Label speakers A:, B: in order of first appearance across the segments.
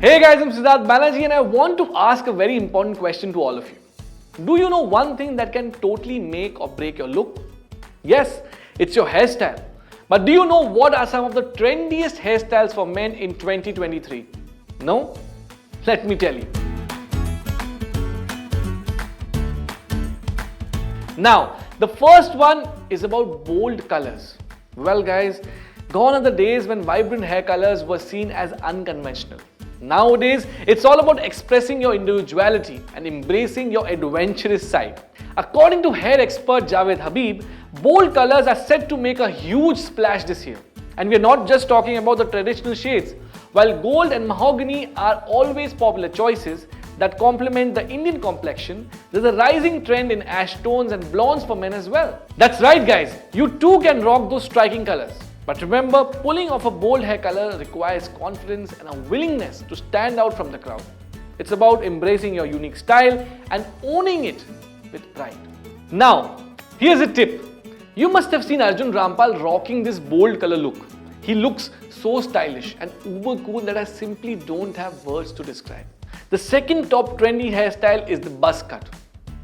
A: Hey guys, I'm Siddharth Banerjee and I want to ask a very important question to all of you. Do you know one thing that can totally make or break your look? Yes, it's your hairstyle. But do you know what are some of the trendiest hairstyles for men in 2023? No? Let me tell you. Now, the first one is about bold colors. Well guys, gone are the days when vibrant hair colors were seen as unconventional. Nowadays, it's all about expressing your individuality and embracing your adventurous side. According to hair expert Javed Habib, bold colors are set to make a huge splash this year. And we're not just talking about the traditional shades. While gold and mahogany are always popular choices that complement the Indian complexion, there's a rising trend in ash tones and blondes for men as well. That's right guys, you too can rock those striking colors. But remember, pulling off a bold hair color requires confidence and a willingness to stand out from the crowd. It's about embracing your unique style and owning it with pride. Now, here's a tip. You must have seen Arjun Rampal rocking this bold color look. He looks so stylish and uber cool that I simply don't have words to describe. The second top trendy hairstyle is the buzz cut.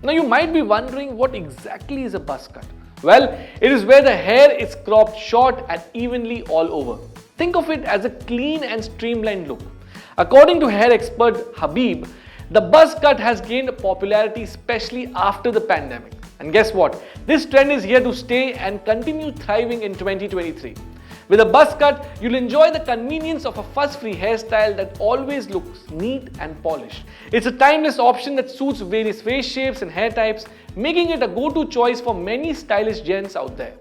A: Now you might be wondering what exactly is a buzz cut. Well, it is where the hair is cropped short and evenly all over. Think of it as a clean and streamlined look. According to hair expert Habib, the buzz cut has gained popularity especially after the pandemic. And guess what? This trend is here to stay and continue thriving in 2023. With a buzz cut, you'll enjoy the convenience of a fuss-free hairstyle that always looks neat and polished. It's a timeless option that suits various face shapes and hair types, making it a go-to choice for many stylish gents out there.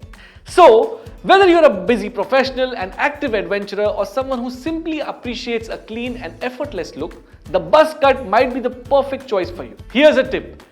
A: So, whether you're a busy professional, an active adventurer, or someone who simply appreciates a clean and effortless look, the buzz cut might be the perfect choice for you. Here's a tip.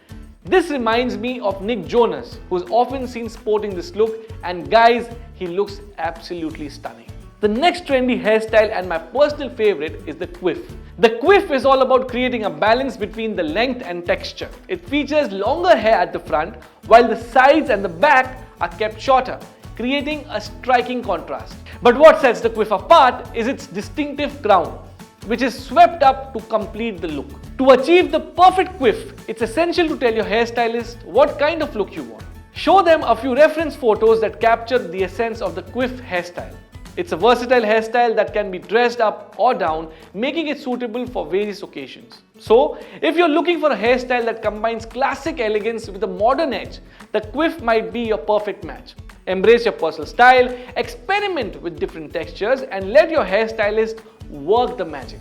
A: This reminds me of Nick Jonas, who's often seen sporting this look, and guys, he looks absolutely stunning. The next trendy hairstyle and my personal favorite is the quiff. The quiff is all about creating a balance between the length and texture. It features longer hair at the front, while the sides and the back are kept shorter, creating a striking contrast. But what sets the quiff apart is its distinctive crown, which is swept up to complete the look. To achieve the perfect quiff, it's essential to tell your hairstylist what kind of look you want. Show them a few reference photos that capture the essence of the quiff hairstyle. It's a versatile hairstyle that can be dressed up or down, making it suitable for various occasions. So, if you're looking for a hairstyle that combines classic elegance with a modern edge, the quiff might be your perfect match. Embrace your personal style, experiment with different textures, and let your hairstylist work the magic.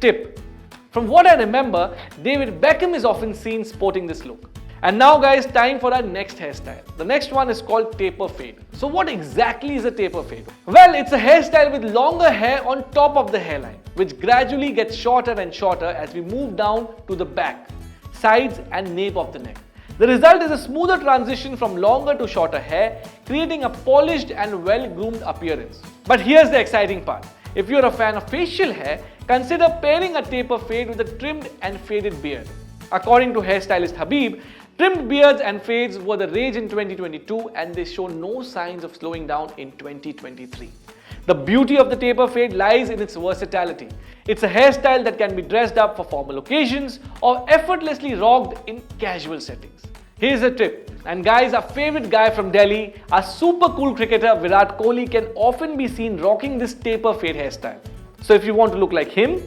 A: Tip. From what I remember, David Beckham is often seen sporting this look. And now guys, time for our next hairstyle. The next one is called taper fade. So what exactly is a taper fade? Well, it's a hairstyle with longer hair on top of the hairline, which gradually gets shorter and shorter as we move down to the back, sides and nape of the neck. The result is a smoother transition from longer to shorter hair, creating a polished and well-groomed appearance. But here's the exciting part. If you're a fan of facial hair, consider pairing a taper fade with a trimmed and faded beard. According to hairstylist Habib, trimmed beards and fades were the rage in 2022 and they show no signs of slowing down in 2023. The beauty of the taper fade lies in its versatility. It's a hairstyle that can be dressed up for formal occasions or effortlessly rocked in casual settings. Here's a tip. And guys, our favorite guy from Delhi, our super cool cricketer Virat Kohli can often be seen rocking this taper fade hairstyle. So if you want to look like him,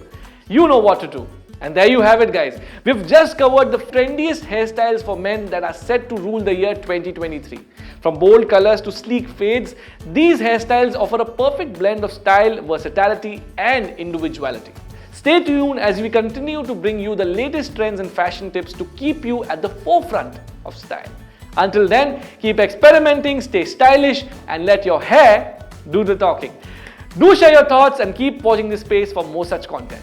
A: you know what to do. And there you have it guys. We've just covered the trendiest hairstyles for men that are set to rule the year 2023. From bold colors to sleek fades, these hairstyles offer a perfect blend of style, versatility and individuality. Stay tuned as we continue to bring you the latest trends and fashion tips to keep you at the forefront of style. Until then, keep experimenting, stay stylish and let your hair do the talking. Do share your thoughts and keep watching this space for more such content.